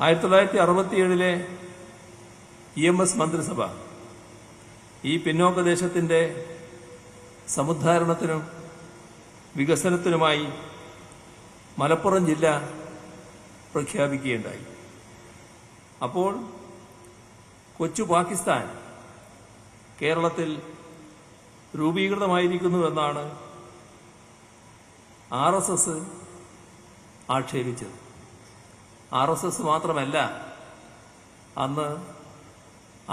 1967 EMS മന്ത്രിസഭ ഈ പിന്നോക്ക ദേശത്തിന്റെ സമുദ്ധാരണത്തിനും വികസനത്തിനുമായി മലപ്പുറം ജില്ല പ്രഖ്യാപിക്കുകയുണ്ടായി. അപ്പോൾ കൊച്ചു പാകിസ്ഥാൻ കേരളത്തിൽ രൂപീകൃതമായിരിക്കുന്നുവെന്നാണ് RSS ആക്ഷേപിച്ചത്. RSS മാത്രമല്ല, അന്ന്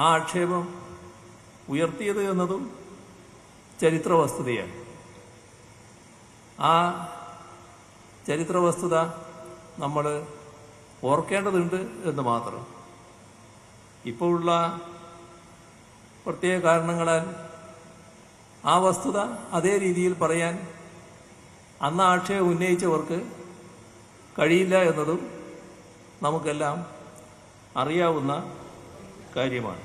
ആ ആക്ഷേപം ഉയർത്തിയത് എന്നതും ചരിത്ര വസ്തുതയാണ്. ആ ചരിത്ര വസ്തുത നമ്മൾ ഓർക്കേണ്ടതുണ്ട് എന്ന് മാത്രം. ഇപ്പോഴുള്ള പ്രത്യേക കാരണങ്ങളാൽ ആ വസ്തുത അതേ രീതിയിൽ പറയാൻ അന്ന് ആക്ഷേപം ഉന്നയിച്ചവർക്ക് കഴിയില്ല എന്നതും നമുക്കെല്ലാം അറിയാവുന്ന കാര്യമാണ്.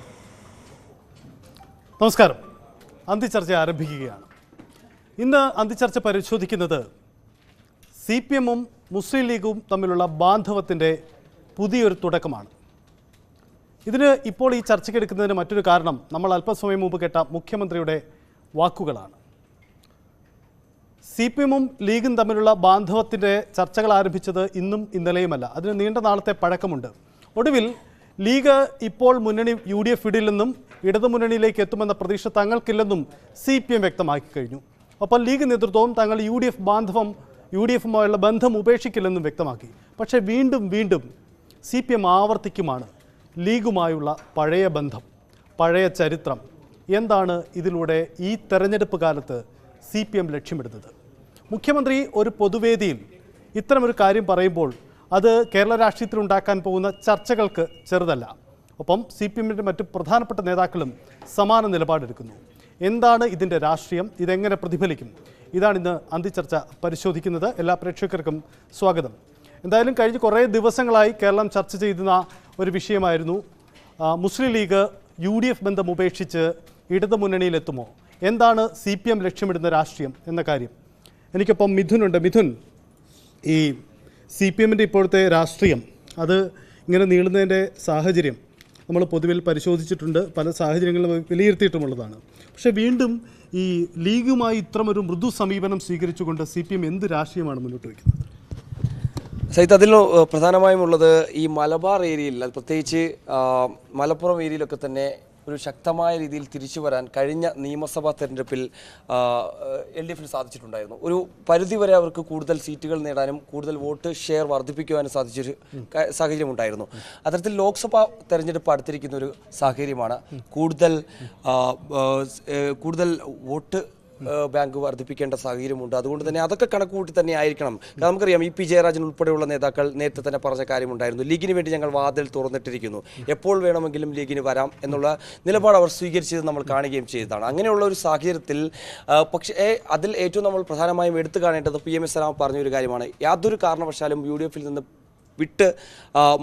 നമസ്കാരം. അന്തിച്ചർച്ച ആരംഭിക്കുകയാണ്. ഇന്ന് അന്തിച്ചർച്ച പരിശോധിക്കുന്നത് CPM-ഉം മുസ്ലിം ലീഗും തമ്മിലുള്ള ബാന്ധവത്തിൻ്റെ പുതിയൊരു തുടക്കമാണ്. ഇതിന് ഇപ്പോൾ ഈ ചർച്ചയ്ക്കെടുക്കുന്നതിന് മറ്റൊരു കാരണം നമ്മൾ അല്പസമയം മുമ്പ് കേട്ട മുഖ്യമന്ത്രിയുടെ വാക്കുകളാണ്. CPM-ഉം ലീഗും തമ്മിലുള്ള ബാന്ധവത്തിൻ്റെ ചർച്ചകൾ ആരംഭിച്ചത് ഇന്നും ഇന്നലെയുമല്ല, അതിന് നീണ്ട നാളത്തെ പഴക്കമുണ്ട്. ഒടുവിൽ ലീഗ് ഇപ്പോൾ മുന്നണി UDF വിടില്ലെന്നും ഇടതുമുന്നണിയിലേക്ക് എത്തുമെന്ന പ്രതീക്ഷ തങ്ങൾക്കില്ലെന്നും CPM വ്യക്തമാക്കി കഴിഞ്ഞു. അപ്പോൾ ലീഗ് നേതൃത്വവും തങ്ങൾ UDF-ഉമായുള്ള ബന്ധം ഉപേക്ഷിക്കില്ലെന്നും വ്യക്തമാക്കി. പക്ഷേ വീണ്ടും CPM ആവർത്തിക്കുമാണ് ലീഗുമായുള്ള പഴയ ബന്ധം, പഴയ ചരിത്രം. എന്താണ് ഇതിലൂടെ ഈ തെരഞ്ഞെടുപ്പ് കാലത്ത് CPM ലക്ഷ്യമിടുന്നത്? മുഖ്യമന്ത്രി ഒരു പൊതുവേദിയിൽ ഇത്തരമൊരു കാര്യം പറയുമ്പോൾ അത് കേരള രാഷ്ട്രീയത്തിൽ ഉണ്ടാക്കാൻ പോകുന്ന ചർച്ചകൾക്ക് ചെറുതല്ല. ഒപ്പം CPM-ൻ്റെ മറ്റ് പ്രധാനപ്പെട്ട നേതാക്കളും സമാന നിലപാടെടുക്കുന്നു. എന്താണ് ഇതിൻ്റെ രാഷ്ട്രീയം? ഇതെങ്ങനെ പ്രതിഫലിക്കും? ഇതാണ് ഇന്ന് അന്തിച്ചർച്ച പരിശോധിക്കുന്നത്. എല്ലാ പ്രേക്ഷകർക്കും സ്വാഗതം. എന്തായാലും കഴിഞ്ഞ കുറേ ദിവസങ്ങളായി കേരളം ചർച്ച ചെയ്യുന്ന ഒരു വിഷയമായിരുന്നു മുസ്ലിം ലീഗ് UDF ബന്ധം ഉപേക്ഷിച്ച് ഇടതുമുന്നണിയിലെത്തുമോ, എന്താണ് CPM ലക്ഷ്യമിടുന്ന രാഷ്ട്രീയം എന്ന കാര്യം. എനിക്കൊപ്പം മിഥുനുണ്ട്. മിഥുൻ, ഈ CPM-ൻ്റെ ഇപ്പോഴത്തെ രാഷ്ട്രീയം അത് ഇങ്ങനെ നീളുന്നതിൻ്റെ സാഹചര്യം നമ്മൾ പൊതുവിൽ പരിശോധിച്ചിട്ടുണ്ട്, പല സാഹചര്യങ്ങളും വിലയിരുത്തിയിട്ടുമുള്ളതാണ്. പക്ഷേ വീണ്ടും ഈ ലീഗുമായി ഇത്തരമൊരു മൃദു സമീപനം സ്വീകരിച്ചുകൊണ്ട് CPM എന്ത് രാഷ്ട്രീയമാണ് മുന്നോട്ട് വയ്ക്കുന്നത്? സഹിത്ത് അതിൽ പ്രധാനമായും ഉള്ളത് ഈ മലബാർ ഏരിയയിൽ, പ്രത്യേകിച്ച് മലപ്പുറം ഏരിയയിലൊക്കെ തന്നെ ഒരു ശക്തമായ രീതിയിൽ തിരിച്ചു വരാൻ കഴിഞ്ഞ നിയമസഭാ തെരഞ്ഞെടുപ്പിൽ LDF-ന് സാധിച്ചിട്ടുണ്ടായിരുന്നു. ഒരു പരിധിവരെ അവർക്ക് കൂടുതൽ സീറ്റുകൾ നേടാനും കൂടുതൽ വോട്ട് ഷെയർ വർദ്ധിപ്പിക്കുവാനും സാധിച്ചൊരു സാഹചര്യമുണ്ടായിരുന്നു. അത്തരത്തിൽ ലോക്സഭാ തെരഞ്ഞെടുപ്പ് അടുത്തിരിക്കുന്ന ഒരു സാഹചര്യമാണ്. കൂടുതൽ വോട്ട് ബാങ്ക് വർദ്ധിപ്പിക്കേണ്ട സാഹചര്യമുണ്ട്. അതുകൊണ്ട് തന്നെ അതൊക്കെ കണക്കുകൂട്ടി തന്നെ ആയിരിക്കണം. നമുക്കറിയാം, EP ജയരാജൻ ഉൾപ്പെടെയുള്ള നേതാക്കൾ നേരത്തെ തന്നെ പറഞ്ഞ കാര്യമുണ്ടായിരുന്നു, ലീഗിന് വേണ്ടി ഞങ്ങൾ വാതിൽ തുറന്നിട്ടിരിക്കുന്നു, എപ്പോൾ വേണമെങ്കിലും ലീഗിന് വരാം എന്നുള്ള നിലപാട് അവർ സ്വീകരിച്ചത് നമ്മൾ കാണുകയും ചെയ്തതാണ്. അങ്ങനെയുള്ള ഒരു സാഹചര്യത്തിൽ പക്ഷേ അതിൽ ഏറ്റവും നമ്മൾ പ്രധാനമായും എടുത്തു കാണേണ്ടത് PMS പറഞ്ഞൊരു കാര്യമാണ്. യാതൊരു കാരണവശാലും UDF-ൽ നിന്ന് വിട്ട്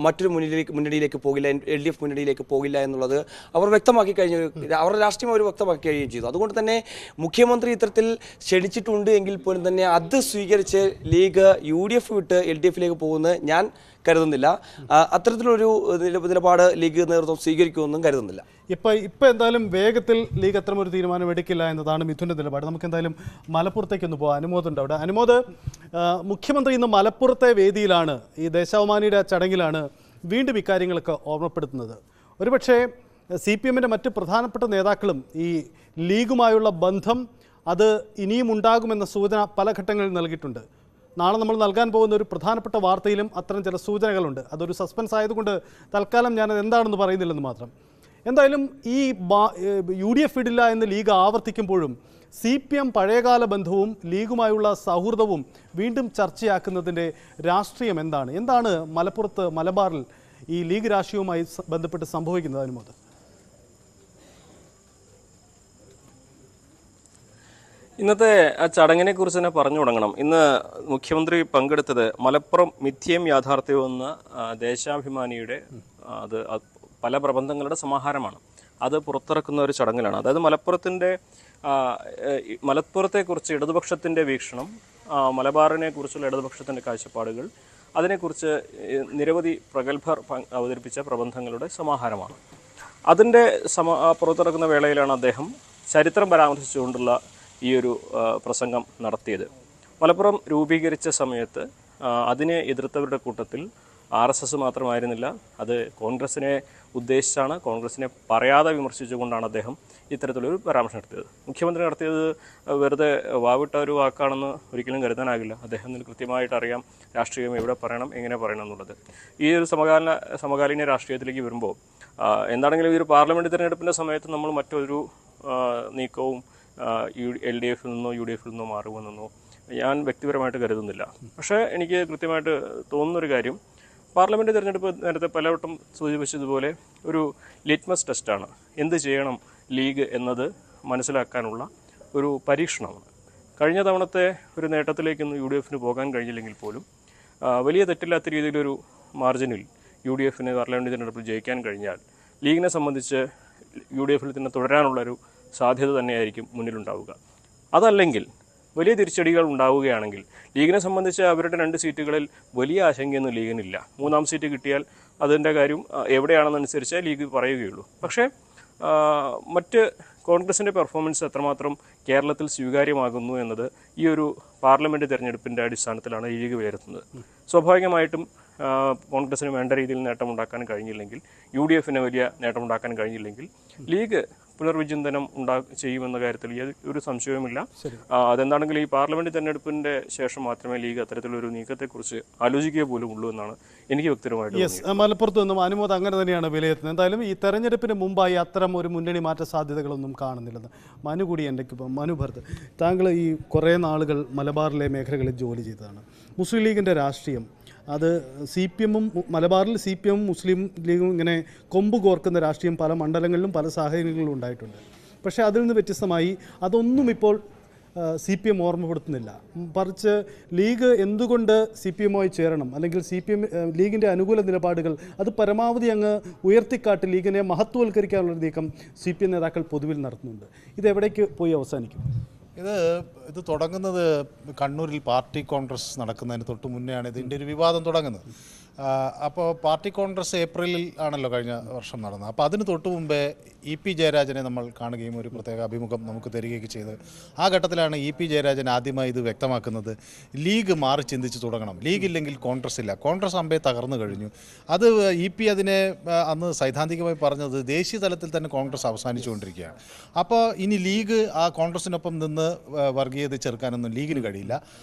മറ്റൊരു മുന്നണിയിലേക്ക് പോകില്ല, LDF മുന്നണിയിലേക്ക് പോകില്ല എന്നുള്ളത് അവർ വ്യക്തമാക്കി കഴിഞ്ഞ, അവരുടെ രാഷ്ട്രീയം അവർ വ്യക്തമാക്കി കഴിയുകയും ചെയ്തു. അതുകൊണ്ട് തന്നെ മുഖ്യമന്ത്രി ഇത്തരത്തിൽ ക്ഷണിച്ചിട്ടുണ്ട് എങ്കിൽ പോലും തന്നെ അത് സ്വീകരിച്ച് ലീഗ് UDF വിട്ട് LDF-ലേക്ക് പോകുന്നത് ഞാൻ കരുതുന്നില്ല. അത്തരത്തിലൊരു നിലപാട് ലീഗ് നേതൃത്വം സ്വീകരിക്കുമെന്നും കരുതുന്നില്ല. ഇപ്പം എന്തായാലും വേഗത്തിൽ ലീഗ് അത്തരമൊരു തീരുമാനം എടുക്കില്ല എന്നതാണ് മിഥുൻ്റെ നിലപാട്. നമുക്ക് എന്തായാലും മലപ്പുറത്തേക്കൊന്ന് പോകാം. അനുമോദുണ്ട് അവിടെ. അനുമോദ്, മുഖ്യമന്ത്രി ഇന്ന് മലപ്പുറത്തെ വേദിയിലാണ്, ഈ ദേശാഭിമാനിയുടെ ചടങ്ങിലാണ് വീണ്ടും ഇക്കാര്യങ്ങളൊക്കെ ഓർമ്മപ്പെടുത്തുന്നത്. ഒരുപക്ഷെ CPM-ൻ്റെ മറ്റ് പ്രധാനപ്പെട്ട നേതാക്കളും ഈ ലീഗുമായുള്ള ബന്ധം അത് ഇനിയും ഉണ്ടാകുമെന്ന സൂചന പല ഘട്ടങ്ങളിൽ നൽകിയിട്ടുണ്ട്. നാളെ നമ്മൾ നൽകാൻ പോകുന്ന ഒരു പ്രധാനപ്പെട്ട വാർത്തയിലും അത്തരം ചില സൂചനകളുണ്ട്. അതൊരു സസ്പെൻസ് ആയതുകൊണ്ട് തൽക്കാലം ഞാനത് എന്താണെന്ന് പറയുന്നില്ലെന്ന് മാത്രം. എന്തായാലും ഈ UDF വിടില്ല എന്ന് ലീഗ് ആവർത്തിക്കുമ്പോഴും CPM പഴയകാല ബന്ധവും ലീഗുമായുള്ള സൗഹൃദവും വീണ്ടും ചർച്ചയാക്കുന്നതിൻ്റെ രാഷ്ട്രീയം എന്താണ് മലപ്പുറത്ത്, മലബാറിൽ ഈ ലീഗ് രാഷ്ട്രീയവുമായി ബന്ധപ്പെട്ട് സംഭവിക്കുന്നത്? അനുമോദ്, ഇന്നത്തെ ആ ചടങ്ങിനെ കുറിച്ച് തന്നെ പറഞ്ഞു തുടങ്ങണം. ഇന്ന് മുഖ്യമന്ത്രി പങ്കെടുത്തത് മലപ്പുറം മിഥ്യയും യാഥാർത്ഥ്യവും എന്ന ദേശാഭിമാനിയുടെ അത് പല പ്രബന്ധങ്ങളുടെ സമാഹാരമാണ്. അത് പുറത്തിറക്കുന്ന ഒരു ചടങ്ങിലാണ്. അതായത് മലപ്പുറത്തെക്കുറിച്ച് ഇടതുപക്ഷത്തിൻ്റെ വീക്ഷണം, മലബാറിനെ കുറിച്ചുള്ള ഇടതുപക്ഷത്തിൻ്റെ കാഴ്ചപ്പാടുകൾ, അതിനെക്കുറിച്ച് നിരവധി പ്രഗത്ഭർ അവതരിപ്പിച്ച പ്രബന്ധങ്ങളുടെ സമാഹാരമാണ്. അതിൻ്റെ പുറത്തിറക്കുന്ന വേളയിലാണ് അദ്ദേഹം ചരിത്രം പരാമർശിച്ചുകൊണ്ടുള്ള ഈ ഒരു പ്രസംഗം നടത്തിയത്. മലപ്പുറം രൂപീകരിച്ച സമയത്ത് അതിനെ എതിർത്തവരുടെ കൂട്ടത്തിൽ RSS മാത്രമായിരുന്നില്ല, അത് കോൺഗ്രസിനെ ഉദ്ദേശിച്ചാണ്, കോൺഗ്രസിനെ പറയാതെ വിമർശിച്ചുകൊണ്ടാണ് അദ്ദേഹം ഇത്തരത്തിലൊരു പരാമർശം നടത്തിയത്. മുഖ്യമന്ത്രി നടത്തിയത് വെറുതെ വാവിട്ട ഒരു വാക്കാണെന്ന് ഒരിക്കലും കരുതാനാകില്ല. അദ്ദേഹത്തിന് കൃത്യമായിട്ട് അറിയാം രാഷ്ട്രീയം എവിടെ പറയണം, എങ്ങനെ പറയണം എന്നുള്ളത്. ഈ ഒരു സമകാലീന രാഷ്ട്രീയത്തിലേക്ക് വരുമ്പോൾ എന്താണെങ്കിലും ഈ ഒരു പാർലമെൻറ്റ് തിരഞ്ഞെടുപ്പിൻ്റെ സമയത്ത് നമ്മൾ മറ്റൊരു നീക്കവും LDF നിന്നോ UDF നിന്നോ മാറുമെന്നോ ഞാൻ വ്യക്തിപരമായിട്ട് കരുതുന്നില്ല. പക്ഷേ എനിക്ക് കൃത്യമായിട്ട് തോന്നുന്നൊരു കാര്യം, പാർലമെൻറ്റ് തിരഞ്ഞെടുപ്പ് നേരത്തെ പലവട്ടം സൂചിപ്പിച്ചതുപോലെ ഒരു ലിറ്റ്മസ് ടെസ്റ്റാണ്. എന്ത് ചെയ്യണം ലീഗ് എന്നത് മനസ്സിലാക്കാനുള്ള ഒരു പരീക്ഷണമാണ്. കഴിഞ്ഞ തവണത്തെ ഒരു നേട്ടത്തിലേക്കൊന്നും UDF പോകാൻ കഴിഞ്ഞില്ലെങ്കിൽ പോലും വലിയ തെറ്റില്ലാത്ത രീതിയിലൊരു മാർജിനിൽ UDF പാർലമെൻറ്റ് തിരഞ്ഞെടുപ്പിൽ ജയിക്കാൻ കഴിഞ്ഞാൽ ലീഗിനെ സംബന്ധിച്ച് UDF തന്നെ തുടരാനുള്ളൊരു സാധ്യത തന്നെയായിരിക്കും മുന്നിലുണ്ടാവുക. അതല്ലെങ്കിൽ വലിയ തിരിച്ചടികൾ ഉണ്ടാവുകയാണെങ്കിൽ ലീഗിനെ സംബന്ധിച്ച് അവരുടെ 2 സീറ്റുകളിൽ വലിയ ആശങ്കയൊന്നും ലീഗിനില്ല. 3-ാം സീറ്റ് കിട്ടിയാൽ അതിൻ്റെ കാര്യം എവിടെയാണെന്നനുസരിച്ച് ലീഗ് പറയുകയുള്ളൂ. പക്ഷേ മറ്റ് കോൺഗ്രസിൻ്റെ പെർഫോമൻസ് എത്രമാത്രം കേരളത്തിൽ സ്വീകാര്യമാകുന്നു എന്നത് ഈ ഒരു പാർലമെൻറ്റ് തിരഞ്ഞെടുപ്പിൻ്റെ അടിസ്ഥാനത്തിലാണ് ലീഗ് വിലയിരുത്തുന്നത്. സ്വാഭാവികമായിട്ടും കോൺഗ്രസിന് വേണ്ട രീതിയിൽ നേട്ടമുണ്ടാക്കാൻ കഴിഞ്ഞില്ലെങ്കിൽ, UDF വലിയ നേട്ടമുണ്ടാക്കാൻ കഴിഞ്ഞില്ലെങ്കിൽ ലീഗ് പുനർവിചിന്തനം ചെയ്യുമെന്ന കാര്യത്തിൽ ഒരു സംശയവുമില്ല. അതെന്താണെങ്കിലും ഈ പാർലമെൻറ്റ് തെരഞ്ഞെടുപ്പിൻ്റെ ശേഷം മാത്രമേ ലീഗ് അത്തരത്തിലൊരു നീക്കത്തെക്കുറിച്ച് ആലോചിക്കുക പോലും ഉള്ളൂ എന്നാണ് എനിക്ക് വ്യക്തിപരമായിട്ട്. മലപ്പുറത്ത് നിന്നും അനുമോദ് അങ്ങനെ തന്നെയാണ് വിലയിരുത്തുന്നത്. എന്തായാലും ഈ തെരഞ്ഞെടുപ്പിന് മുമ്പായി അത്തരം ഒരു മുന്നണി മാറ്റ സാധ്യതകളൊന്നും കാണുന്നില്ലെന്ന് മനു കൂടി എൻ്റെ മനു ഭരത്, താങ്കൾ ഈ കുറേ നാളുകൾ മലബാറിലെ മേഖലകളിൽ ജോലി ചെയ്തതാണ്. മുസ്ലിം ലീഗിൻ്റെ രാഷ്ട്രീയം അത് CPM മലബാറിൽ CPM മുസ്ലിം ലീഗും ഇങ്ങനെ കൊമ്പ് കോർക്കുന്ന രാഷ്ട്രീയം പല മണ്ഡലങ്ങളിലും പല സാഹചര്യങ്ങളിലും ഉണ്ടായിട്ടുണ്ട്. പക്ഷേ അതിൽ നിന്ന് വ്യത്യസ്തമായി അതൊന്നും ഇപ്പോൾ CPM ഓർമ്മപ്പെടുത്തുന്നില്ല. മറിച്ച് ലീഗ് എന്തുകൊണ്ട് CPMമായി ചേരണം, അല്ലെങ്കിൽ ലീഗിൻ്റെ അനുകൂല നിലപാടുകൾ അത് പരമാവധി അങ്ങ് ഉയർത്തിക്കാട്ടി ലീഗിനെ മഹത്വവൽക്കരിക്കാനുള്ള നീക്കം CPM നേതാക്കൾ പൊതുവിൽ നടത്തുന്നുണ്ട്. ഇതെവിടേക്ക് പോയി അവസാനിക്കും? ഇത് തുടങ്ങുന്നത് കണ്ണൂരിൽ പാർട്ടി കോൺഗ്രസ് നടക്കുന്നതിന് തൊട്ട് മുന്നെയാണ് ഇതിൻ്റെ ഒരു വിവാദം തുടങ്ങുന്നത്. അപ്പോൾ പാർട്ടി കോൺഗ്രസ് ഏപ്രിലിൽ ആണല്ലോ കഴിഞ്ഞ വർഷം നടന്നത്. അപ്പോൾ അതിന് തൊട്ട് മുമ്പേ EP ജയരാജനെ നമ്മൾ കാണുകയും ഒരു പ്രത്യേക അഭിമുഖം നമുക്ക് തരികയൊക്കെ ചെയ്ത് ആ ഘട്ടത്തിലാണ് EP ജയരാജൻ ആദ്യമായി ഇത് വ്യക്തമാക്കുന്നത്. ലീഗ് മാറി ചിന്തിച്ച് തുടങ്ങണം, ലീഗ് ഇല്ലെങ്കിൽ കോൺഗ്രസ് ഇല്ല, കോൺഗ്രസ് അമ്പേ തകർന്നു കഴിഞ്ഞു. അത് EP അതിനെ അന്ന് സൈദ്ധാന്തികമായി പറഞ്ഞത് ദേശീയ തലത്തിൽ തന്നെ കോൺഗ്രസ് അവസാനിച്ചുകൊണ്ടിരിക്കുകയാണ്. അപ്പോൾ ഇനി ലീഗ് ആ കോൺഗ്രസിനൊപ്പം നിന്ന് വർഗീയത ചെറുക്കാനൊന്നും ലീഗിന് കഴിയില്ല,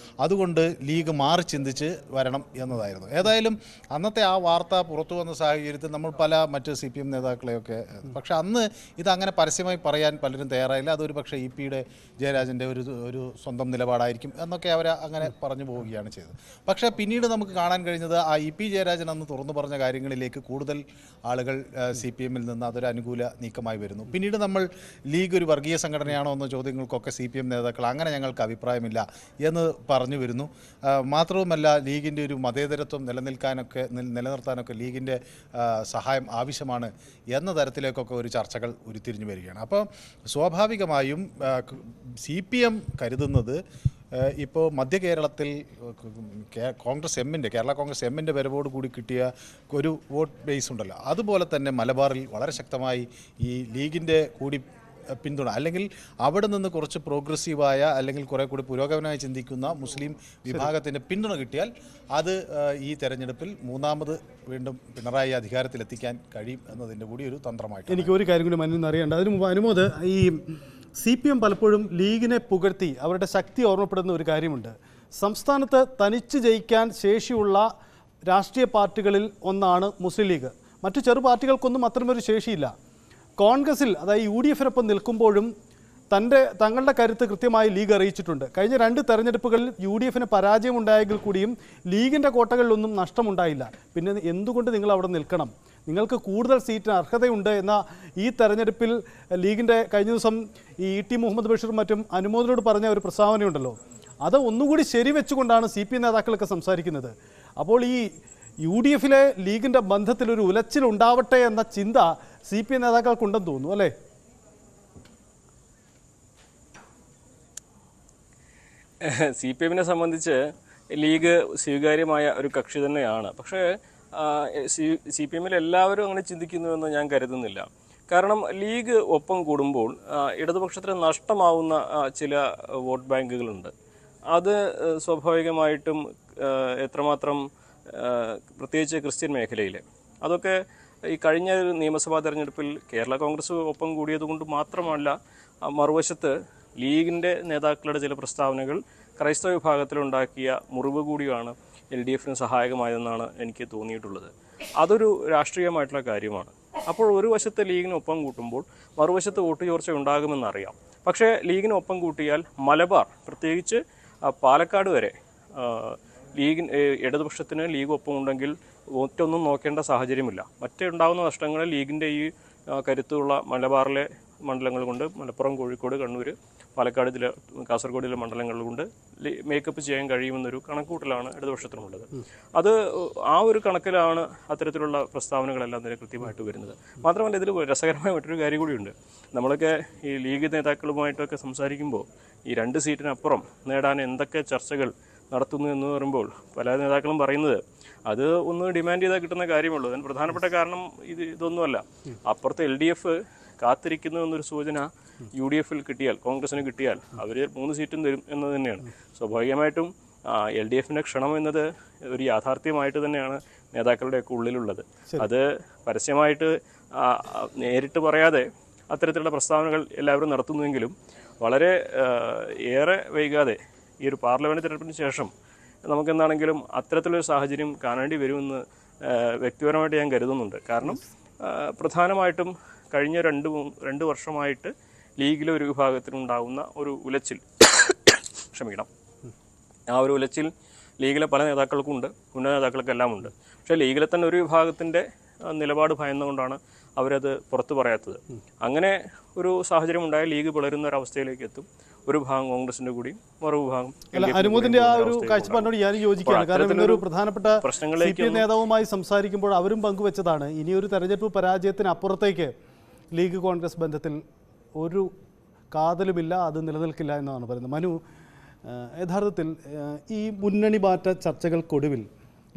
അതുകൊണ്ട് ലീഗ് മാറി ചിന്തിച്ച് വരണം എന്നതായിരുന്നു. ഏതായാലും അന്നത്തെ ആ വാർത്ത പുറത്തു വന്ന സാഹചര്യത്തിൽ നമ്മൾ പല മറ്റ് CPM നേതാക്കളെയൊക്കെ, പക്ഷെ അന്ന് ഇതങ്ങനെ പരസ്യമായി പറയാൻ പലരും തയ്യാറായില്ല. അതൊരു പക്ഷേ EP ജയരാജൻ്റെ ഒരു സ്വന്തം നിലപാടായിരിക്കും എന്നൊക്കെ അവർ അങ്ങനെ പറഞ്ഞു പോവുകയാണ് ചെയ്തത്. പക്ഷേ പിന്നീട് നമുക്ക് കാണാൻ കഴിഞ്ഞത് ആ EP ജയരാജൻ അന്ന് തുറന്നു പറഞ്ഞ കാര്യങ്ങളിലേക്ക് കൂടുതൽ ആളുകൾ CPMൽ നിന്ന് അതൊരു അനുകൂല നീക്കമായി വരുന്നു. പിന്നീട് നമ്മൾ ലീഗ് ഒരു വർഗീയ സംഘടനയാണോ എന്ന ചോദ്യങ്ങൾക്കൊക്കെ CPM നേതാക്കൾ അങ്ങനെ ഞങ്ങൾക്ക് അഭിപ്രായമില്ല എന്ന് പറഞ്ഞു വരുന്നു. മാത്രവുമല്ല ലീഗിൻ്റെ ഒരു മതേതരത്വം നിലനിർത്താനൊക്കെ ലീഗിൻ്റെ സഹായം ആവശ്യമാണ് എന്ന തരത്തിലേക്കൊക്കെ ഒരു ചർച്ചകൾ ഉരുത്തിരിഞ്ഞു വരികയാണ്. അപ്പോൾ സ്വാഭാവികമായും CPM കരുതുന്നത് ഇപ്പോൾ മധ്യ കേരളത്തിൽ കേരള കോൺഗ്രസ് എമ്മിൻ്റെ വരവോട് കൂടി കിട്ടിയ ഒരു വോട്ട് ബേസ് ഉണ്ടല്ലോ, അതുപോലെ തന്നെ മലബാറിൽ വളരെ ശക്തമായി ഈ ലീഗിൻ്റെ കൂടി പിന്തുണ, അല്ലെങ്കിൽ അവിടെ നിന്ന് കുറച്ച് പ്രോഗ്രസീവായ അല്ലെങ്കിൽ കുറെ കൂടി പുരോഗമനമായി ചിന്തിക്കുന്ന മുസ്ലിം വിഭാഗത്തിൻ്റെ പിന്തുണ കിട്ടിയാൽ അത് ഈ തെരഞ്ഞെടുപ്പിൽ മൂന്നാമത് വീണ്ടും പിണറായി അധികാരത്തിലെത്തിക്കാൻ കഴിയും എന്നതിൻ്റെ കൂടി ഒരു തന്ത്രമായിട്ട് എനിക്ക് ഒരു കാര്യം കൂടി മനസ്സിൽ അറിയേണ്ട. അതിന് മുമ്പ് അനുമോദ്, ഈ CPM പലപ്പോഴും ലീഗിനെ പുകഴ്ത്തി അവരുടെ ശക്തി ഓർമ്മപ്പെടുന്ന ഒരു കാര്യമുണ്ട്. സംസ്ഥാനത്ത് തനിച്ച് ജയിക്കാൻ ശേഷിയുള്ള രാഷ്ട്രീയ പാർട്ടികളിൽ ഒന്നാണ് മുസ്ലിം ലീഗ്. മറ്റു ചെറു പാർട്ടികൾക്കൊന്നും അത്തരമൊരു ശേഷിയില്ല. കോൺഗ്രസിൽ, അതായത് UDFനൊപ്പം നിൽക്കുമ്പോഴും തങ്ങളുടെ കരുത്ത് കൃത്യമായി ലീഗ് അറിയിച്ചിട്ടുണ്ട്. കഴിഞ്ഞ 2 തെരഞ്ഞെടുപ്പുകളിൽ UDFന് പരാജയമുണ്ടായെങ്കിൽ കൂടിയും ലീഗിൻ്റെ കോട്ടകളിലൊന്നും നഷ്ടമുണ്ടായില്ല. പിന്നെ എന്തുകൊണ്ട് നിങ്ങൾ അവിടെ നിൽക്കണം? നിങ്ങൾക്ക് കൂടുതൽ സീറ്റിന് അർഹതയുണ്ട് എന്ന ഈ തെരഞ്ഞെടുപ്പിൽ ലീഗിൻ്റെ കഴിഞ്ഞ ദിവസം ഈ ET മുഹമ്മദ് ബഷീർ മറ്റും അനുമോദനോട് പറഞ്ഞ ഒരു പ്രസ്താവനയുണ്ടല്ലോ, അത് ഒന്നുകൂടി ശരിവെച്ചുകൊണ്ടാണ് CPM നേതാക്കളൊക്കെ സംസാരിക്കുന്നത്. അപ്പോൾ ഈ UDFലെ ലീഗിൻ്റെ ബന്ധത്തിലൊരു ഉലച്ചിലുണ്ടാവട്ടെ എന്ന ചിന്ത CPM നേതാക്കൾക്കുണ്ടെന്ന് തോന്നുന്നു, അല്ലേ? CPMനെ സംബന്ധിച്ച് ലീഗ് സ്വീകാര്യമായ ഒരു കക്ഷി തന്നെയാണ്. പക്ഷേ സി പി എമ്മിൽ എല്ലാവരും അങ്ങനെ ചിന്തിക്കുന്നുവെന്ന് ഞാൻ കരുതുന്നില്ല. കാരണം ലീഗ് ഒപ്പം കൂടുമ്പോൾ ഇടതുപക്ഷത്തിന് നഷ്ടമാവുന്ന ചില വോട്ട് ബാങ്കുകളുണ്ട്. അത് സ്വാഭാവികമായിട്ടും എത്രമാത്രം, പ്രത്യേകിച്ച് ക്രിസ്ത്യൻ മേഖലയിൽ, അതൊക്കെ ഈ കഴിഞ്ഞ നിയമസഭാ തെരഞ്ഞെടുപ്പിൽ കേരള കോൺഗ്രസ് ഒപ്പം കൂടിയതുകൊണ്ട് മാത്രമല്ല, മറുവശത്ത് ലീഗിൻ്റെ നേതാക്കളുടെ ചില പ്രസ്താവനകൾ ക്രൈസ്തവ വിഭാഗത്തിലുണ്ടാക്കിയ മുറിവ് കൂടിയാണ് LDFന് സഹായകമായതെന്നാണ് എനിക്ക് തോന്നിയിട്ടുള്ളത്. അതൊരു രാഷ്ട്രീയമായിട്ടുള്ള കാര്യമാണ്. അപ്പോൾ ഒരു വശത്ത് ലീഗിനൊപ്പം കൂട്ടുമ്പോൾ മറുവശത്ത് വോട്ട് ചോർച്ച ഉണ്ടാകുമെന്നറിയാം. പക്ഷേ ലീഗിനൊപ്പം കൂട്ടിയാൽ മലബാർ, പ്രത്യേകിച്ച് പാലക്കാട് വരെ ഇടതുപക്ഷത്തിന് ലീഗ് ഒപ്പം ഉണ്ടെങ്കിൽ വോറ്റൊന്നും നോക്കേണ്ട സാഹചര്യമില്ല. മറ്റുണ്ടാകുന്ന നഷ്ടങ്ങളിൽ ലീഗിൻ്റെ ഈ കരുത്തുള്ള മലബാറിലെ മണ്ഡലങ്ങൾ കൊണ്ട്, മലപ്പുറം, കോഴിക്കോട്, കണ്ണൂർ, പാലക്കാട്, കാസർഗോഡിലെ മണ്ഡലങ്ങൾ കൊണ്ട് മേക്കപ്പ് ചെയ്യാൻ കഴിയുമെന്നൊരു കണക്കൂട്ടലാണ് ഇടതുപക്ഷത്തിനുള്ളത്. അത് ആ ഒരു കണക്കിലാണ് അത്തരത്തിലുള്ള പ്രസ്താവനകളെല്ലാം തന്നെ കൃത്യമായിട്ട് വരുന്നത്. മാത്രമല്ല, ഇതിൽ രസകരമായ മറ്റൊരു കാര്യം കൂടിയുണ്ട്. നമ്മളൊക്കെ ഈ ലീഗ് നേതാക്കളുമായിട്ടൊക്കെ സംസാരിക്കുമ്പോൾ ഈ 2 സീറ്റിനപ്പുറം നേടാൻ എന്തൊക്കെ ചർച്ചകൾ നടത്തുന്നു എന്ന് പറയുമ്പോൾ പല നേതാക്കളും പറയുന്നത് അത് ഒന്ന് ഡിമാൻഡ് ചെയ്താൽ കിട്ടുന്ന കാര്യമുള്ളൂ. അതിന് പ്രധാനപ്പെട്ട കാരണം ഇതൊന്നുമല്ല. അപ്പുറത്തെ LDF കാത്തിരിക്കുന്നു എന്നൊരു സൂചന UDFൽ കിട്ടിയാൽ, കോൺഗ്രസിന് കിട്ടിയാൽ അവർ 3 സീറ്റും തരും എന്ന് തന്നെയാണ്. സ്വാഭാവികമായിട്ടും LDFൻ്റെ ക്ഷണം എന്നത് ഒരു യാഥാർത്ഥ്യമായിട്ട് തന്നെയാണ് നേതാക്കളുടെയൊക്കെ ഉള്ളിലുള്ളത്. അത് പരസ്യമായിട്ട് നേരിട്ട് പറയാതെ അത്തരത്തിലുള്ള പ്രസ്താവനകൾ എല്ലാവരും നടത്തുന്നുവെങ്കിലും വളരെ ഏറെ വൈകാതെ ഈ ഒരു പാർലമെൻറ്റ് തിരഞ്ഞെടുപ്പിന് ശേഷം നമുക്കെന്താണെങ്കിലും അത്തരത്തിലൊരു സാഹചര്യം കാണേണ്ടി വരുമെന്ന് വ്യക്തിപരമായിട്ട് ഞാൻ കരുതുന്നുണ്ട്. കാരണം പ്രധാനമായിട്ടും കഴിഞ്ഞ 2 വർഷമായിട്ട് ലീഗിലെ ഒരു വിഭാഗത്തിനുണ്ടാകുന്ന ഒരു ഉലച്ചിൽ, ക്ഷമിക്കണം, ആ ഒരു ഉലച്ചിൽ ലീഗിലെ പല നേതാക്കൾക്കും ഉണ്ട്, ഉന്നത നേതാക്കൾക്കെല്ലാം ഉണ്ട്. പക്ഷേ ലീഗിലെ തന്നെ ഒരു വിഭാഗത്തിൻ്റെ നിലപാട് ഭയന്നുകൊണ്ടാണ് അവരത് പുറത്തു പറയാത്തത്. അങ്ങനെ ഒരു സാഹചര്യം ഉണ്ടായാൽ ലീഗ് പിളരുന്ന ഒരവസ്ഥയിലേക്ക് എത്തും. ഒരു ഭാഗം കോൺഗ്രസിന്റെ കൂടി, മറുവിഭാഗം അനുമോദിന്റെ ആ ഒരു കാഴ്ചപ്പാടിനോട് ഞാൻ യോജിക്കുകയാണ്. കാരണം ഇന്നൊരു പ്രധാനപ്പെട്ട CPM നേതാവുമായി സംസാരിക്കുമ്പോൾ അവരും പങ്കുവെച്ചതാണ്, ഇനിയൊരു തെരഞ്ഞെടുപ്പ് പരാജയത്തിന് അപ്പുറത്തേക്ക് ലീഗ് കോൺഗ്രസ് ബന്ധത്തിൽ ഒരു കാതലുമില്ല, അത് നിലനിൽക്കില്ല എന്നാണ് പറയുന്നത്. മനു, യഥാർത്ഥത്തിൽ ഈ മുന്നണി മാറ്റ ചർച്ചകൾക്കൊടുവിൽ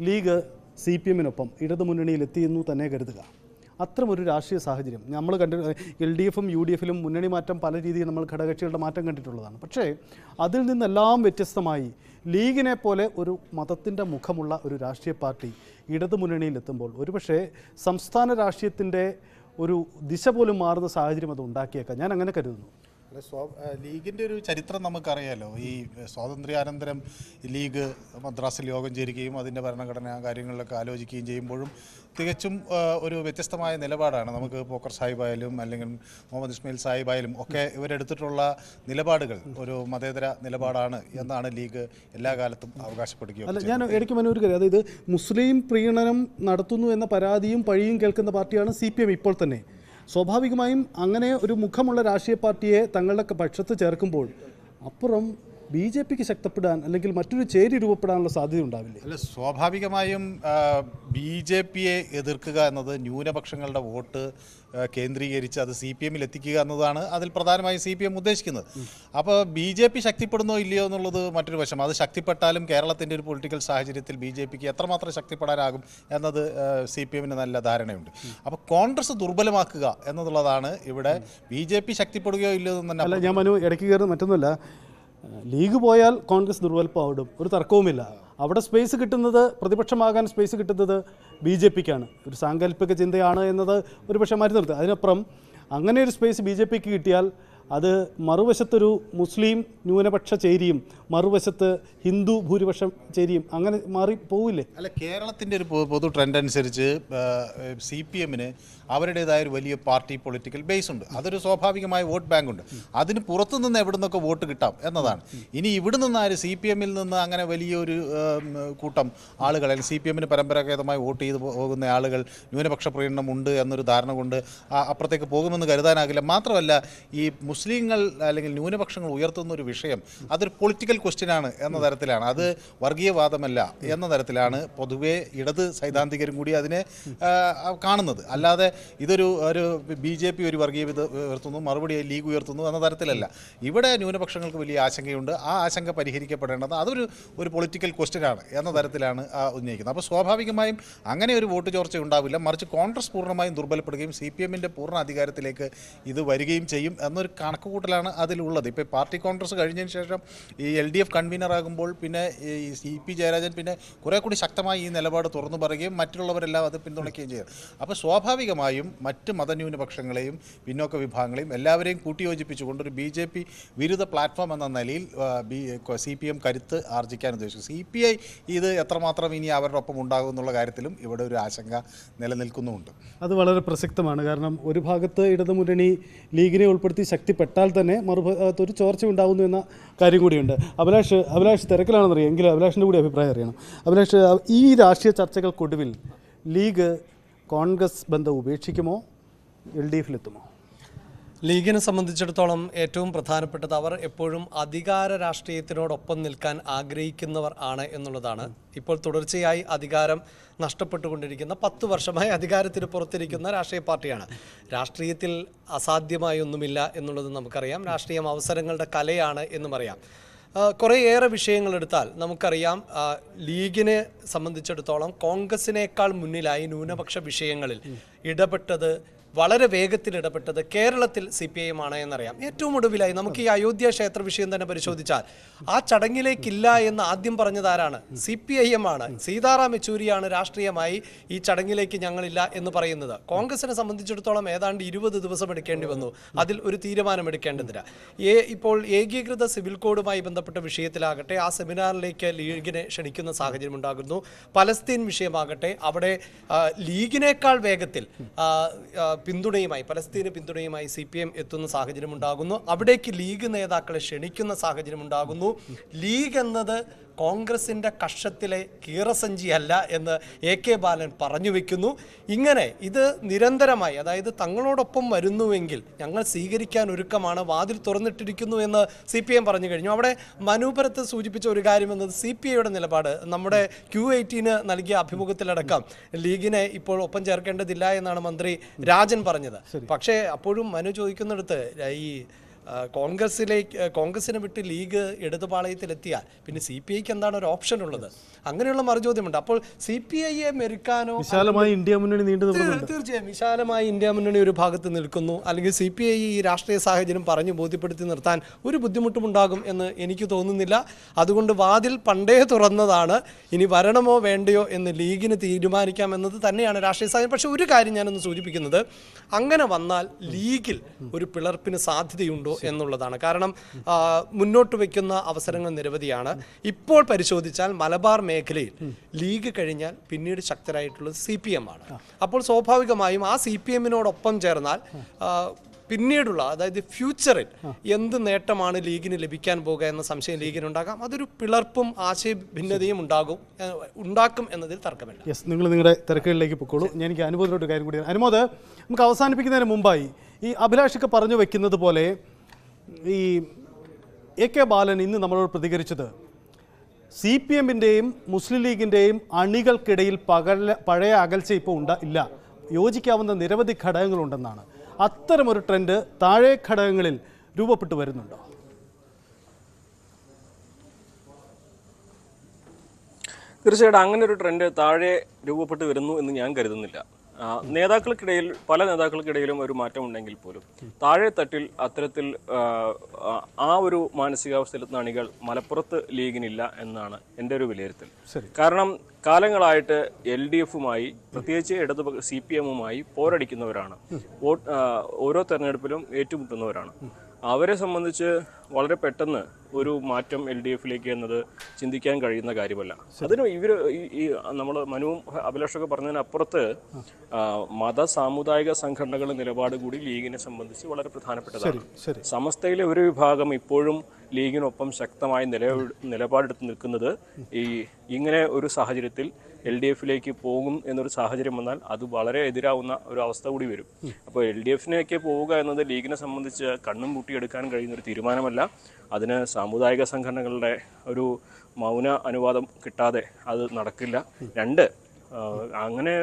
ലീഗ് CPMനൊപ്പം ഇടതുമുന്നണിയിലെത്തിയെന്നു തന്നെ കരുതുക. അത്തരമൊരു രാഷ്ട്രീയ സാഹചര്യം നമ്മൾ LDFും UDFലും മുന്നണി മാറ്റം പല രീതിയിൽ നമ്മൾ ഘടകകക്ഷികളുടെ മാറ്റം കണ്ടിട്ടുള്ളതാണ്. പക്ഷേ അതിൽ നിന്നെല്ലാം വ്യത്യസ്തമായി ലീഗിനെ പോലെ ഒരു മതത്തിൻ്റെ മുഖമുള്ള ഒരു രാഷ്ട്രീയ പാർട്ടി ഇടതുമുന്നണിയിലെത്തുമ്പോൾ ഒരുപക്ഷെ സംസ്ഥാന രാഷ്ട്രീയത്തിൻ്റെ ഒരു ദിശ പോലും മാറുന്ന സാഹചര്യം അത് ഉണ്ടാക്കിയേക്കാം. ഞാൻ അങ്ങനെ കരുതുന്നു. ലീഗിൻ്റെ ഒരു ചരിത്രം നമുക്കറിയാലോ. ഈ സ്വാതന്ത്ര്യാനന്തരം ലീഗ് മദ്രാസിൽ യോഗം ചേരുകയും അതിൻ്റെ ഭരണഘടനാ കാര്യങ്ങളിലൊക്കെ ആലോചിക്കുകയും ചെയ്യുമ്പോഴും തികച്ചും ഒരു വ്യത്യസ്തമായ നിലപാടാണ്. നമുക്ക് പോക്കർ സാഹിബായാലും അല്ലെങ്കിൽ മുഹമ്മദ് ഇസ്മായിൽ സാഹിബായാലും ഒക്കെ ഇവരെടുത്തിട്ടുള്ള നിലപാടുകൾ ഒരു മതേതര നിലപാടാണ് എന്നാണ് ലീഗ് എല്ലാ കാലത്തും അവകാശപ്പെടുകയും. അല്ല, ഞാൻ ഇടയ്ക്ക് മനോരു കാര്യം, അതായത് മുസ്ലിം പ്രീണനം നടത്തുന്നു എന്ന പരാതിയും പഴിയും കേൾക്കുന്ന പാർട്ടിയാണ് CPM ഇപ്പോൾ തന്നെ. സ്വാഭാവികമായും അങ്ങനെ ഒരു മുഖമുള്ള രാഷ്ട്രീയ പാർട്ടിയെ തങ്ങളുടെ പക്ഷത്ത് ചേർക്കുമ്പോൾ അപ്പുറം BJPക്ക് ശക്തിപ്പെടാൻ അല്ലെങ്കിൽ മറ്റൊരു ചേരി രൂപപ്പെടാനുള്ള സാധ്യത ഉണ്ടാവില്ലേ? അല്ല, സ്വാഭാവികമായും BJPയെ എതിർക്കുക എന്നത് ന്യൂനപക്ഷങ്ങളുടെ വോട്ട് കേന്ദ്രീകരിച്ച് അത് CPMൽ എത്തിക്കുക എന്നതാണ് അതിൽ പ്രധാനമായും CPM ഉദ്ദേശിക്കുന്നത്. അപ്പോൾ BJP ശക്തിപ്പെടുന്നോ ഇല്ലയോ എന്നുള്ളത് മറ്റൊരു വശം. അത് ശക്തിപ്പെട്ടാലും കേരളത്തിൻ്റെ ഒരു പൊളിറ്റിക്കൽ സാഹചര്യത്തിൽ BJPക്ക് എത്രമാത്രം ശക്തിപ്പെടാനാകും എന്നത് CPMന് നല്ല ധാരണയുണ്ട്. അപ്പോൾ കോൺഗ്രസ് ദുർബലമാക്കുക എന്നുള്ളതാണ് ഇവിടെ. BJP ശക്തിപ്പെടുകയോ ഇല്ലയോ എന്ന് തന്നെ. അല്ല, ഞാൻ മനു ഇടയ്ക്ക് കയറുന്ന മറ്റൊന്നുമല്ല, ലീഗ് പോയാൽ കോൺഗ്രസ് ദുർബലമാവും, ഒരു തർക്കവുമില്ല. അവിടെ സ്പേസ് കിട്ടുന്നത്, പ്രതിപക്ഷമാകാൻ സ്പേസ് കിട്ടുന്നത് BJPക്കാണ്. ഒരു സാങ്കല്പിക ചിന്തയാണ് എന്നത് ഒരു പക്ഷേ മാറ്റി നിർത്തുക. അതിനപ്പുറം അങ്ങനെ ഒരു സ്പേസ് BJPക്ക് കിട്ടിയാൽ അത് മറുവശത്തൊരു മുസ്ലിം ന്യൂനപക്ഷ ചേരിയും മറുവശത്ത് ഹിന്ദു ഭൂരിപക്ഷം ചേരിയും അങ്ങനെ മാറി പോവില്ലേ? അല്ല, കേരളത്തിൻ്റെ ഒരു പൊതു ട്രെൻഡ് അനുസരിച്ച് CPMന് അവരുടേതായ ഒരു വലിയ പാർട്ടി പൊളിറ്റിക്കൽ ബേസ് ഉണ്ട്. അതൊരു സ്വാഭാവികമായ വോട്ട് ബാങ്ക് ഉണ്ട്. അതിന് പുറത്തു നിന്ന് എവിടെ നിന്നൊക്കെ വോട്ട് കിട്ടാം എന്നതാണ്. ഇനി ഇവിടെ നിന്ന് ആര് CPMൽ നിന്ന് അങ്ങനെ വലിയൊരു കൂട്ടം ആളുകൾ, അല്ലെങ്കിൽ CPMന് പരമ്പരാഗതമായി വോട്ട് ചെയ്ത് പോകുന്ന ആളുകൾ ന്യൂനപക്ഷ പ്രീണനം ഉണ്ട് എന്നൊരു ധാരണ കൊണ്ട് അപ്പുറത്തേക്ക് പോകുമെന്ന് കരുതാനാകില്ല. മാത്രമല്ല, ഈ മുസ്ലിങ്ങൾ അല്ലെങ്കിൽ ന്യൂനപക്ഷങ്ങൾ ഉയർത്തുന്ന ഒരു വിഷയം അതൊരു പൊളിറ്റിക്കൽ ക്വസ്റ്റ്യനാണ് എന്ന തരത്തിലാണ്, അത് വർഗീയവാദമല്ല എന്ന തരത്തിലാണ് പൊതുവെ ഇടത് സൈദ്ധാന്തികരും കൂടി അതിനെ കാണുന്നത്. അല്ലാതെ ഇതൊരു BJP ഒരു വർഗീയത ഉയർത്തുന്നു, മറുപടി ലീഗ് ഉയർത്തുന്നു എന്ന തരത്തിലല്ല. ഇവിടെ ന്യൂനപക്ഷങ്ങൾക്ക് വലിയ ആശങ്കയുണ്ട്. ആ ആശങ്ക പരിഹരിക്കപ്പെടേണ്ടത് അതൊരു പൊളിറ്റിക്കൽ ക്വസ്റ്റ്യനാണ് എന്ന തരത്തിലാണ് ഉന്നയിക്കുന്നത്. അപ്പോൾ സ്വാഭാവികമായും അങ്ങനെ ഒരു വോട്ട് ചോർച്ച ഉണ്ടാവില്ല. മറിച്ച് കോൺഗ്രസ് പൂർണ്ണമായും ദുർബലപ്പെടുകയും CPM-ന്റെ പൂർണ്ണ അധികാരത്തിലേക്ക് ഇത് വരികയും ചെയ്യും എന്നൊരു കണക്കുകൂട്ടലാണ് അതിലുള്ളത്. ഇപ്പോൾ പാർട്ടി കോൺഗ്രസ് കഴിഞ്ഞതിന് ശേഷം ഈ LDF കൺവീനറാകുമ്പോൾ പിന്നെ ഈ CP ജയരാജൻ പിന്നെ കുറേ കൂടി ശക്തമായി ഈ നിലപാട് തുറന്നു പറയുകയും മറ്റുള്ളവരെല്ലാം അത് പിന്തുണയ്ക്കുകയും ചെയ്തു. അപ്പോൾ സ്വാഭാവികമായും മറ്റ് മതന്യൂനപക്ഷങ്ങളെയും പിന്നോക്ക വിഭാഗങ്ങളെയും എല്ലാവരെയും കൂട്ടിയോജിപ്പിച്ചുകൊണ്ട് ഒരു BJP വിരുദ്ധ പ്ലാറ്റ്ഫോം എന്ന നിലയിൽ CPM കരുത്ത് ആർജിക്കാൻ ഉദ്ദേശിച്ചു. CPI ഇത് എത്രമാത്രം ഇനി അവരുടെ ഒപ്പം ഉണ്ടാകും എന്നുള്ള കാര്യത്തിലും ഇവിടെ ഒരു ആശങ്ക നിലനിൽക്കുന്നുമുണ്ട്. അത് വളരെ പ്രസക്തമാണ്. കാരണം ഒരു ഭാഗത്ത് ഇടതുമുന്നണി ലീഗിനെ ഉൾപ്പെടുത്തി ശക്തിപ്പെട്ടാൽ തന്നെ മറുഭാഗത്ത് ഒരു ചോർച്ച ഉണ്ടാകുന്നു എന്ന കാര്യം കൂടിയുണ്ട്. അഭിലാഷ് തിരക്കിലാണെന്നറിയാം, എങ്കിലും അഭിലാഷിൻ്റെ കൂടി അഭിപ്രായം അറിയണം. അഭിലാഷ്, ഈ രാഷ്ട്രീയ ചർച്ചകൾക്കൊടുവിൽ ലീഗ് കോൺഗ്രസ് ബന്ധം ഉപേക്ഷിക്കുമോ, LDF-ലെത്തുമോ? ലീഗിനെ സംബന്ധിച്ചിടത്തോളം ഏറ്റവും പ്രധാനപ്പെട്ടത് അവർ എപ്പോഴും അധികാര രാഷ്ട്രീയത്തിനോടൊപ്പം നിൽക്കാൻ ആഗ്രഹിക്കുന്നവർ ആണ് എന്നുള്ളതാണ്. ഇപ്പോൾ തുടർച്ചയായി അധികാരം നഷ്ടപ്പെട്ടുകൊണ്ടിരിക്കുന്ന 10 വർഷമായി അധികാരത്തിന് പുറത്തിരിക്കുന്ന രാഷ്ട്രീയ പാർട്ടിയാണ്. രാഷ്ട്രീയത്തിൽ അസാധ്യമായി ഒന്നുമില്ല എന്നുള്ളത് നമുക്കറിയാം. രാഷ്ട്രീയം അവസരങ്ങളുടെ കലയാണ് എന്നും അറിയാം. കുറേയേറെ വിഷയങ്ങളെടുത്താൽ നമുക്കറിയാം, ലീഗിനെ സംബന്ധിച്ചിടത്തോളം കോൺഗ്രസിനേക്കാൾ മുന്നിലായി ന്യൂനപക്ഷ വിഷയങ്ങളിൽ വളരെ വേഗത്തിൽ ഇടപെട്ടത് കേരളത്തിൽ CPIM ആണ് എന്നറിയാം. ഏറ്റവും ഒടുവിലായി നമുക്ക് ഈ അയോധ്യ ക്ഷേത്ര വിഷയം തന്നെ പരിശോധിച്ചാൽ ആ ചടങ്ങിലേക്കില്ല എന്ന് ആദ്യം പറഞ്ഞതാരാണ്? CPIM ആണ്. സീതാറാം യെച്ചൂരിയാണ് രാഷ്ട്രീയമായി ഈ ചടങ്ങിലേക്ക് ഞങ്ങളില്ല എന്ന് പറയുന്നത്. കോൺഗ്രസിനെ സംബന്ധിച്ചിടത്തോളം ഏതാണ്ട് 20 ദിവസം എടുക്കേണ്ടി വന്നു അതിൽ ഒരു തീരുമാനം എടുക്കേണ്ടതിന്. ഇപ്പോൾ ഏകീകൃത സിവിൽ കോഡുമായി ബന്ധപ്പെട്ട വിഷയത്തിലാകട്ടെ ആ സെമിനാറിലേക്ക് ലീഗിനെ ക്ഷണിക്കുന്ന സാഹചര്യം ഉണ്ടാകുന്നു. പലസ്തീൻ വിഷയമാകട്ടെ അവിടെ ലീഗിനേക്കാൾ വേഗത്തിൽ പലസ്തീന് പിന്തുണയുമായി CPM എത്തുന്ന സാഹചര്യം ഉണ്ടാകുന്നു. അവിടേക്ക് ലീഗ് നേതാക്കളെ ക്ഷണിക്കുന്ന സാഹചര്യം ഉണ്ടാകുന്നു. ലീഗ് എന്നത് കോൺഗ്രസിൻ്റെ കക്ഷത്തിലെ കീറസഞ്ചിയല്ല എന്ന് AK ബാലൻ പറഞ്ഞു വെക്കുന്നു. ഇങ്ങനെ ഇത് നിരന്തരമായി, അതായത് തങ്ങളോടൊപ്പം വരുന്നുവെങ്കിൽ ഞങ്ങൾ സ്വീകരിക്കാൻ ഒരുക്കമാണ്, വാതിൽ തുറന്നിട്ടിരിക്കുന്നു എന്ന് CPM പറഞ്ഞു കഴിഞ്ഞു. അവിടെ മനൂപുരത്ത് സൂചിപ്പിച്ച ഒരു കാര്യം എന്നത് CPIയുടെ നിലപാട്. നമ്മുടെ Q18 നൽകിയ അഭിമുഖത്തിലടക്കം ലീഗിനെ ഇപ്പോൾ ഒപ്പം ചേർക്കേണ്ടതില്ല എന്നാണ് മന്ത്രി രാജൻ പറഞ്ഞത്. പക്ഷേ അപ്പോഴും മനു ചോദിക്കുന്നിടത്ത് ഈ കോൺഗ്രസിനെ വിട്ട് ലീഗ് ഇടതുപാളയത്തിലെത്തിയാൽ പിന്നെ CPIക്ക് എന്താണ് ഒരു ഓപ്ഷൻ ഉള്ളത്? അങ്ങനെയുള്ള മറുചോദ്യമുണ്ട്. അപ്പോൾ CPIയെ മെരുക്കാനോ വിശാലമായി ഇന്ത്യ മുന്നണി തീർച്ചയായും വിശാലമായി ഇന്ത്യ മുന്നണി ഒരു ഭാഗത്ത് നിൽക്കുന്നു, അല്ലെങ്കിൽ CPI ഈ രാഷ്ട്രീയ സാഹചര്യം പറഞ്ഞു ബോധ്യപ്പെടുത്തി നിർത്താൻ ഒരു ബുദ്ധിമുട്ടുമുണ്ടാകും എന്ന് എനിക്ക് തോന്നുന്നില്ല. അതുകൊണ്ട് വാതിൽ പണ്ടേ തുറന്നതാണ്. ഇനി വരണമോ വേണ്ടയോ എന്ന് ലീഗിന് തീരുമാനിക്കാമെന്നത് തന്നെയാണ് രാഷ്ട്രീയ സാഹചര്യം. പക്ഷേ ഒരു കാര്യം ഞാനൊന്ന് സൂചിപ്പിക്കുന്നത്, അങ്ങനെ വന്നാൽ ലീഗിൽ ഒരു പിളർപ്പിന് സാധ്യതയുണ്ടോ എന്നുള്ളതാണ്. കാരണം മുന്നോട്ട് വയ്ക്കുന്ന അവസരങ്ങൾ നിരവധിയാണ്. ഇപ്പോൾ പരിശോധിച്ചാൽ മലബാർ മേഖലയിൽ ലീഗ് കഴിഞ്ഞാൽ പിന്നീട് ശക്തരായിട്ടുള്ളത് CPM ആണ്. അപ്പോൾ സ്വാഭാവികമായും ആ CPM-നോടൊപ്പം ചേർന്നാൽ പിന്നീടുള്ള, അതായത് ഫ്യൂച്ചറിൽ എന്ത് നേട്ടമാണ് ലീഗിന് ലഭിക്കാൻ പോകുക എന്ന സംശയം ലീഗിനുണ്ടാകാം. അതൊരു പിളർപ്പും ആശയഭിന്നതയും ഉണ്ടാക്കും എന്നതിൽ തർക്കമില്ല. യെസ്, നിങ്ങൾ നിങ്ങളുടെ തിരക്കുകളിലേക്ക് പൊക്കോളൂ. എനിക്ക് അനുമോദിനോട് കാര്യം കൂടി. അനുമോദ്, നമുക്ക് അവസാനിപ്പിക്കുന്നതിന് മുമ്പായി ഈ അഭിലാഷൊക്കെ പറഞ്ഞു വെക്കുന്നത് പോലെ ഈ AK ബാലൻ ഇന്ന് നമ്മളോട് പ്രതികരിച്ചത് CPM-ൻ്റെയും മുസ്ലിം ലീഗിൻ്റെയും അണികൾക്കിടയിൽ പഴയ അകൽച്ച ഇപ്പോൾ ഇല്ല, യോജിക്കാവുന്ന നിരവധി ഘടകങ്ങളുണ്ടെന്നാണ്. അത്തരമൊരു ട്രെൻഡ് താഴെ ഘടകങ്ങളിൽ രൂപപ്പെട്ടു വരുന്നുണ്ടോ? തീർച്ചയായിട്ടും അങ്ങനെ ഒരു ട്രെൻഡ് താഴെ രൂപപ്പെട്ടു വരുന്നു എന്ന് ഞാൻ കരുതുന്നില്ല. പല നേതാക്കൾക്കിടയിലും ഒരു മാറ്റം ഉണ്ടെങ്കിൽ പോലും താഴെ തട്ടിൽ അത്തരത്തിൽ ആ ഒരു മാനസികാവസ്ഥയിലെത്തുന്ന അണികൾ മലപ്പുറത്ത് ലീഗിനില്ല എന്നാണ് എൻ്റെ ഒരു വിലയിരുത്തൽ. കാരണം കാലങ്ങളായിട്ട് LDF-മായി പ്രത്യേകിച്ച് CPM-മായി പോരടിക്കുന്നവരാണ്. ഓരോ തെരഞ്ഞെടുപ്പിലും ഏറ്റുമുട്ടുന്നവരാണ്. അവരെ സംബന്ധിച്ച് വളരെ പെട്ടെന്ന് ഒരു മാറ്റം LDF-ലേക്ക് എന്നത് ചിന്തിക്കാൻ കഴിയുന്ന കാര്യമല്ല. അതിന് നമ്മൾ മനുവും അഭിലാഷൊക്കെ പറഞ്ഞതിനപ്പുറത്ത് സാമുദായിക സംഘടനകളുടെ നിലപാട് കൂടി ലീഗിനെ സംബന്ധിച്ച് വളരെ പ്രധാനപ്പെട്ടതാണ്. സമസ്തയിലെ ഒരു വിഭാഗം ഇപ്പോഴും ലീഗിനൊപ്പം ശക്തമായ നിലപാടെടുത്ത് നിൽക്കുന്നത് ഇങ്ങനെ ഒരു സാഹചര്യത്തിൽ LDFിലേക്ക് പോകും എന്നൊരു സാഹചര്യം വന്നാൽ അത് വളരെ എതിരാവുന്ന ഒരു അവസ്ഥ കൂടി വരും. അപ്പോൾ LDFിലേക്ക് പോവുക എന്നത് ലീഗിനെ സംബന്ധിച്ച് കണ്ണും പൂട്ടിയെടുക്കാൻ കഴിയുന്ന ഒരു തീരുമാനമല്ല. അതിന് സാമുദായിക സംഘടനകളുടെ ഒരു മൗന അനുവാദം കിട്ടാതെ അത് നടക്കില്ല. രണ്ട്, അങ്ങനെ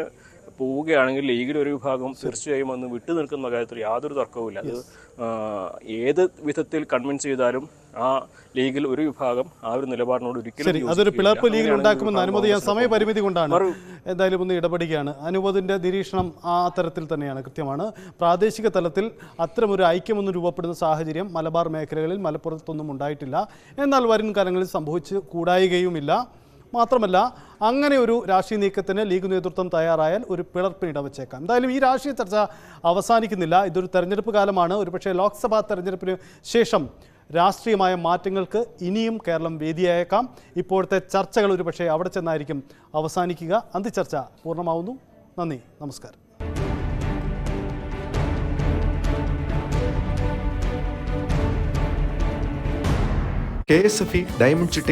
പോവുകയാണെങ്കിൽ ലീഗിലൊരു വിഭാഗം തീർച്ചയായും അന്ന് വിട്ടു നിൽക്കുന്ന കാര്യത്തിൽ യാതൊരു തർക്കവുമില്ല. അത് ഏത് വിധത്തിൽ കൺവിൻസ് ചെയ്താലും ആ ലീഗിൽ ഒരു വിഭാഗം ആ ഒരു നിലപാടിനോട് ഒരിക്കലും അതൊരു പിളർപ്പ് ലീഗിൽ ഉണ്ടാക്കുമെന്ന് അനുമതി ഞാൻ സമയപരിമിതി കൊണ്ടാണ് എന്തായാലും ഒന്ന് ഇടപെടുകയാണ്. അനുമതിൻ്റെ നിരീക്ഷണം ആ തരത്തിൽ തന്നെയാണ്, കൃത്യമാണ്. പ്രാദേശിക തലത്തിൽ അത്തരമൊരു ഐക്യമൊന്നും രൂപപ്പെടുന്ന സാഹചര്യം മലബാർ മേഖലകളിൽ മലപ്പുറത്തൊന്നും ഉണ്ടായിട്ടില്ല. എന്നാൽ വരും കാലങ്ങളിൽ സംഭവിച്ച് കൂടായികയുമില്ല. മാത്രമല്ല, അങ്ങനെ ഒരു രാഷ്ട്രീയ നീക്കത്തിന് ലീഗ് നേതൃത്വം തയ്യാറായാൽ ഒരു പിളർപ്പിന് ഇടവച്ചേക്കാം. എന്തായാലും ഈ രാഷ്ട്രീയ ചർച്ച അവസാനിക്കുന്നില്ല. ഇതൊരു തെരഞ്ഞെടുപ്പ് കാലമാണ്. ഒരുപക്ഷെ ലോക്സഭാ തെരഞ്ഞെടുപ്പിന് ശേഷം രാഷ്ട്രീയമായ മാറ്റങ്ങൾക്ക് ഇനിയും കേരളം വേദിയായേക്കാം. ഇപ്പോഴത്തെ ചർച്ചകൾ ഒരുപക്ഷെ അവിടെ ചെന്നായിരിക്കും അവസാനിക്കുക. അന്തിച്ചർച്ച പൂർണ്ണമാവുന്നു. നന്ദി, നമസ്കാരം. KSFE ഡയമണ്ട് ചിട്ടി